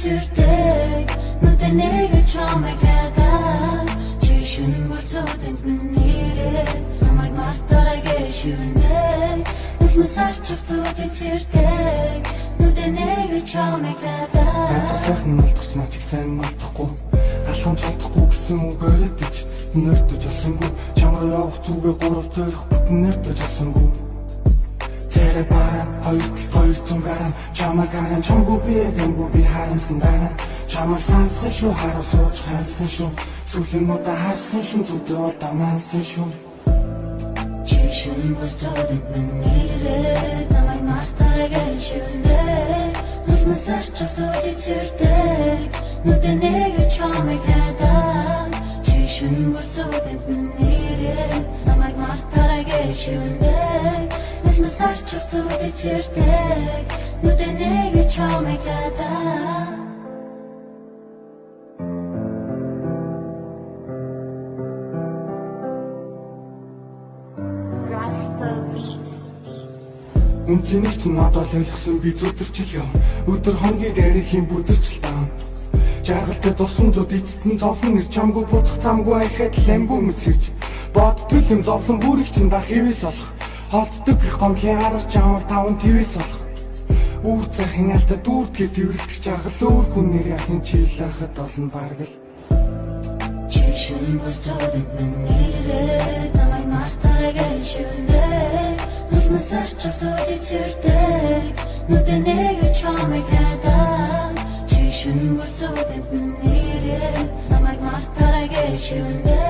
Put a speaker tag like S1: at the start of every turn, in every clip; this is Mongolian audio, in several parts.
S1: цэцэрдэг нүдэнэг чамайг хадаад чи шин бүрцүүдэнд минийрээ намайг мартаарай гэшүнэ Сарчвтууд цэцэрдэг нүдэнэг чамайг хадаад
S2: надад сайхан малтгач начиг сайн малтахгүй алхам чадахгүй гэсэн үгээр дэжцэд нэрдэж олсонгүй чамраа явах зүгээ гурав дээрх бүтэн нэрдэж олсонгүй Тэрэ барам хоёр цунгарам чамайг харан чамгүй би харамсан дараа чамайг сансан шүү хараа сууж хайсан шүү сүлэн муудаа харсан шүү зүдээ удаа мансан шүү
S1: Шин бүрцүүдэнд минийрээ намайг мартаарай гэшүнэ Сарчвтууд цэцэрдэг нүдэнэг чамайг хадаад чи шин бүрцүүдэнд минийрээ намайг мартаарай гэшүнэ Сарчвтууд цэцэрдэг нүдэнэг чамайг хадаад
S2: Үнцнийг ч надад ойлгосон би зүдэрч юм өдөр хонгийг арихын бүдэрч таан жаргалтай дусан зууд эцэстэн зовлон нэр чамгүй буцах замгүй ахад лэмбүү мэцэрч боддгүй юм зовлон бүрийг чин дах хэвээс олох холддог их гомлын араас чамар таван твээс олох үүр цахин алдаа дүүрдгээ тэрвэрлэх жаргал өөр хүн нэр яхин чийлэхэд олон баргал
S1: чи шин бүрцүүдэнд минийрээ намайг мартаарай гэшүнэ Сарчвтууд цэцэрдэг нүдэнэг чамайг хадаад чи шин бүрцүүдэнд минийрээ намайг мартаарай гэшүнэ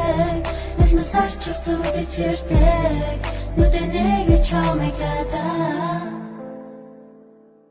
S1: Сарчвтууд цэцэрдэг нүдэнэг чамайг хадаад